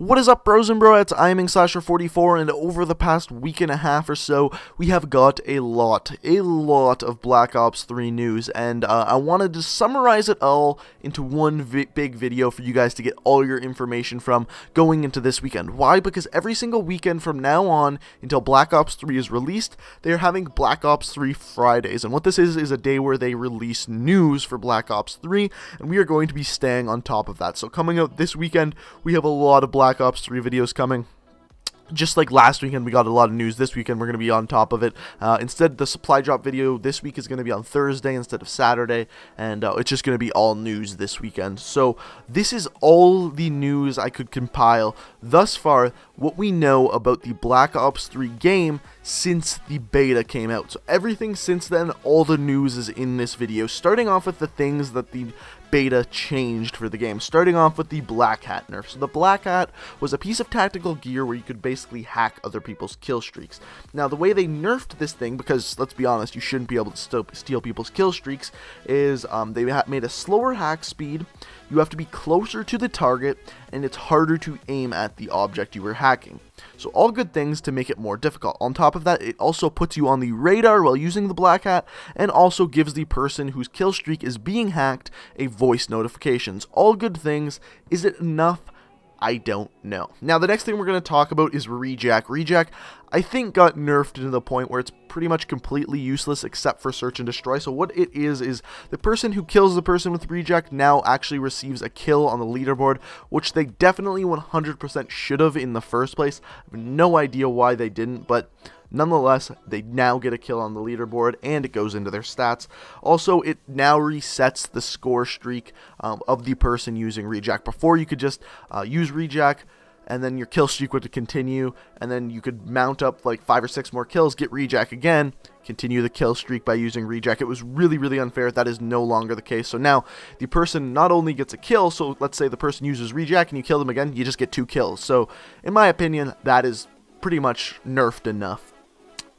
What is up, bros and broettes? I'm Inkslasher 44, and over the past week and a half or so, we have got a lot of Black Ops 3 news, and I wanted to summarize it all into one big video for you guys to get all your information from going into this weekend. Why? Because every single weekend from now on until Black Ops 3 is released, they are having Black Ops 3 Fridays, and what this is a day where they release news for Black Ops 3, and we are going to be staying on top of that. So coming out this weekend, we have a lot of Black Ops 3 videos coming. Just like last weekend, we got a lot of news. This weekend, we're going to be on top of it. Instead, the supply drop video this week is going to be on Thursday instead of Saturday, and it's just going to be all news this weekend. So this is all the news I could compile thus far, what we know about the Black Ops 3 game since the beta came out. So everything since then, all the news is in this video, starting off with the things that the beta changed for the game, starting off with the Black Hat nerf. So the Black Hat was a piece of tactical gear where you could basically hack other people's kill streaks. Now the way they nerfed this thing, because let's be honest, you shouldn't be able to steal people's kill streaks, is they made a slower hack speed, you have to be closer to the target, and it's harder to aim at the object you were hacking. So all good things to make it more difficult. On top of that, it also puts you on the radar while using the Black Hat, and also gives the person whose kill streak is being hacked a voice notifications. All good things. Is it enough? I don't know. Now, the next thing we're going to talk about is Rejack. Rejack, I think, got nerfed to the point where it's pretty much completely useless except for search and destroy. So what it is the person who kills the person with Rejack now actually receives a kill on the leaderboard, which they definitely 100% should have in the first place. I have no idea why they didn't, but nonetheless, they now get a kill on the leaderboard, and it goes into their stats. Also, it now resets the score streak of the person using Rejack. Before, you could just use Rejack, and then your kill streak would continue, and then you could mount up like 5 or 6 more kills, get Rejack again, continue the kill streak by using Rejack. It was really unfair. That is no longer the case. So now, the person not only gets a kill, so let's say the person uses Rejack and you kill them again, you just get 2 kills. So, in my opinion, that is pretty much nerfed enough.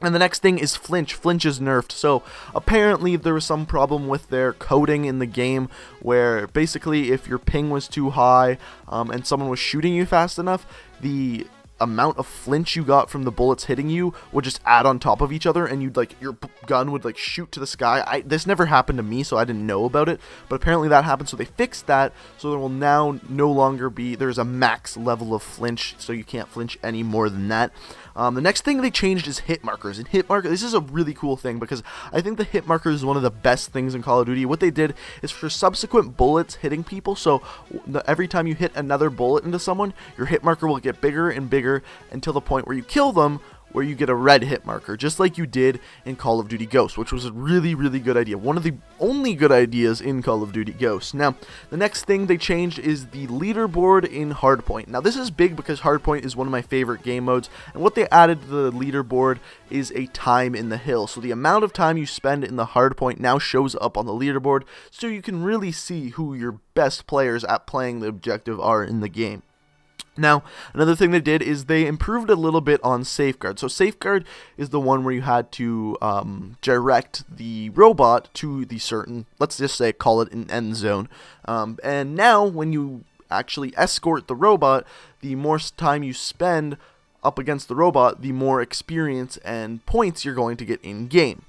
And the next thing is Flinch. Flinch is nerfed. So apparently there was some problem with their coding in the game where basically if your ping was too high and someone was shooting you fast enough, the amount of flinch you got from the bullets hitting you would just add on top of each other, and you'd like your gun would like shoot to the sky. This never happened to me, so I didn't know about it, but apparently that happened. So they fixed that, so there will now no longer be, there's a max level of flinch, so you can't flinch any more than that. The next thing they changed is hit markers. And hit marker, this is a really cool thing because I think the hit marker is one of the best things in Call of Duty. What they did is for subsequent bullets hitting people, so every time you hit another bullet into someone, your hit marker will get bigger and bigger until the point where you kill them, where you get a red hit marker, just like you did in Call of Duty Ghosts, which was a really good idea. One of the only good ideas in Call of Duty Ghosts. Now, the next thing they changed is the leaderboard in Hardpoint. Now, this is big because Hardpoint is one of my favorite game modes, and what they added to the leaderboard is a time in the hill. So the amount of time you spend in the Hardpoint now shows up on the leaderboard, so you can really see who your best players at playing the objective are in the game. Now, another thing they did is they improved a little bit on Safeguard. So Safeguard is the one where you had to direct the robot to the certain, let's just say, call it an end zone. And now, when you actually escort the robot, the more time you spend up against the robot, the more experience and points you're going to get in-game.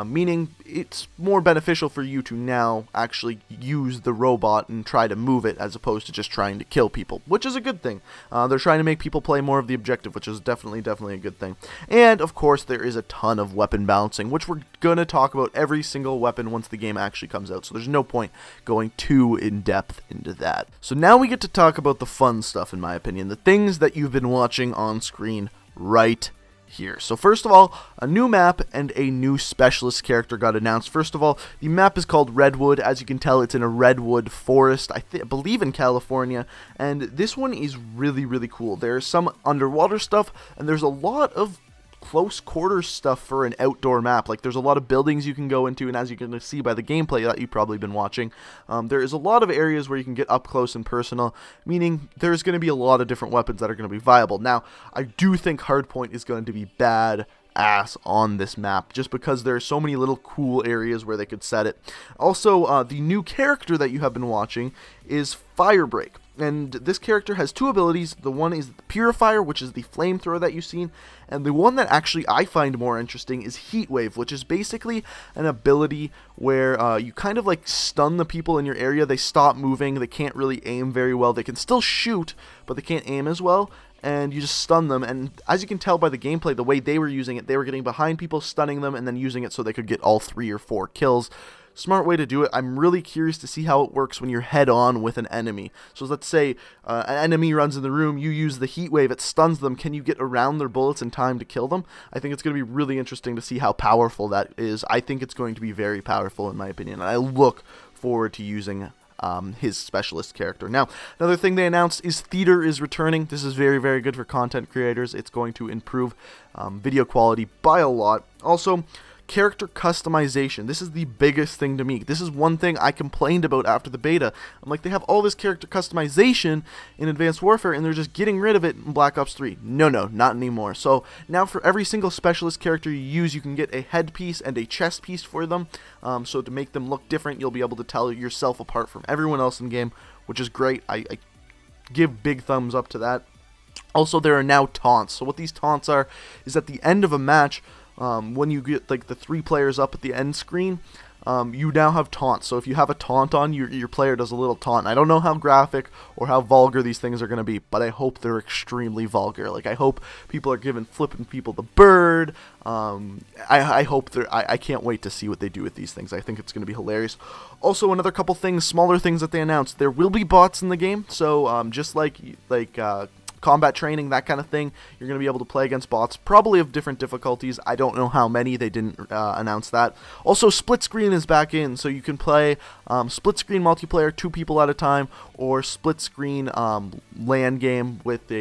Meaning it's more beneficial for you to now actually use the robot and try to move it as opposed to just trying to kill people, which is a good thing. They're trying to make people play more of the objective, which is definitely a good thing. And of course there is a ton of weapon balancing, which we're going to talk about every single weapon once the game actually comes out, so there's no point going too in depth into that. So now we get to talk about the fun stuff, in my opinion, the things that you've been watching on screen right here. So first of all, a new map and a new specialist character got announced. First of all, the map is called Redwood. As you can tell, it's in a redwood forest, I believe in California, and this one is really cool. There's some underwater stuff, and there's a lot of close quarters stuff for an outdoor map. Like, there's a lot of buildings you can go into, and as you can see by the gameplay that you've probably been watching, there is a lot of areas where you can get up close and personal, meaning there's going to be a lot of different weapons that are going to be viable. Now, I do think Hardpoint is going to be bad ass on this map, just because there are so many little cool areas where they could set it. Also, the new character that you have been watching is Firebreak. And this character has two abilities. The one is the Purifier, which is the flamethrower that you've seen, and the one that actually I find more interesting is Heat Wave, which is basically an ability where you kind of like stun the people in your area. They stop moving, they can't really aim very well, they can still shoot, but they can't aim as well, and you just stun them. And as you can tell by the gameplay, the way they were using it, they were getting behind people, stunning them, and then using it so they could get all 3 or 4 kills. Smart way to do it. I'm really curious to see how it works when you're head-on with an enemy. So let's say an enemy runs in the room, you use the Heat Wave, it stuns them. Can you get around their bullets in time to kill them? I think it's going to be really interesting to see how powerful that is. I think it's going to be very powerful in my opinion, and I look forward to using his specialist character. Now, another thing they announced is Theater is returning. This is very, very good for content creators. It's going to improve video quality by a lot. Also, character customization. This is the biggest thing to me. This is one thing I complained about after the beta. I'm like, they have all this character customization in Advanced Warfare and they're just getting rid of it in Black Ops 3. No, not anymore. So now for every single specialist character you use, you can get a headpiece and a chest piece for them. So to make them look different, you'll be able to tell yourself apart from everyone else in game, which is great. I give big thumbs up to that. Also, there are now taunts. So what these taunts are is at the end of a match, when you get like the 3 players up at the end screen, you now have taunts. So if you have a taunt on, your player does a little taunt. I don't know how graphic or how vulgar these things are going to be, but I hope they're extremely vulgar. Like, I hope people are flipping people the bird. I hope I can't wait to see what they do with these things. I think it's going to be hilarious. Also, another couple things, smaller things that they announced. There will be bots in the game. So just like combat training, that kind of thing, you're going to be able to play against bots, probably of different difficulties. I don't know how many. They didn't announce that. Also, split screen is back in, so you can play split screen multiplayer, 2 people at a time, or split screen LAN game with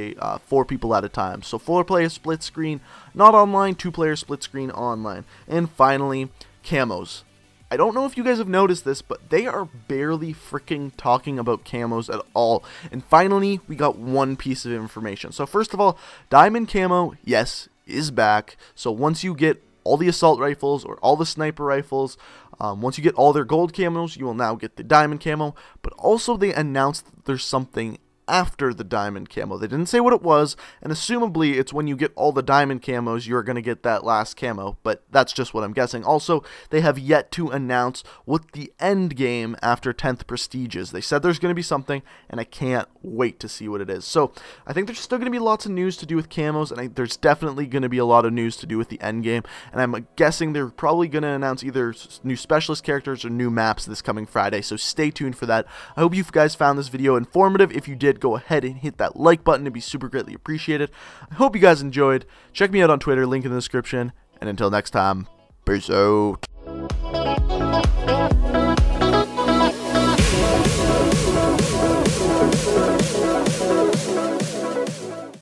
4 people at a time. So 4-player split screen, not online, 2-player split screen online. And finally, camos. I don't know if you guys have noticed this, but they are barely freaking talking about camos at all. And finally, we got one piece of information. So first of all, Diamond Camo, yes, is back. So once you get all the assault rifles or all the sniper rifles, once you get all their gold camos, you will now get the Diamond Camo. But also they announced that there's something after the Diamond Camo. They didn't say what it was, and assumably it's when you get all the Diamond Camos you're going to get that last camo, but that's just what I'm guessing. Also, they have yet to announce what the end game after 10th Prestige is. They said there's going to be something, and I can't wait to see what it is. So, I think there's still going to be lots of news to do with camos, and there's definitely going to be a lot of news to do with the end game, and I'm guessing they're probably going to announce either new specialist characters or new maps this coming Friday, so stay tuned for that. I hope you guys found this video informative. If you did, go ahead and hit that like button. It'd be super greatly appreciated. I hope you guys enjoyed. Check me out on Twitter, link in the description. And until next time, peace out.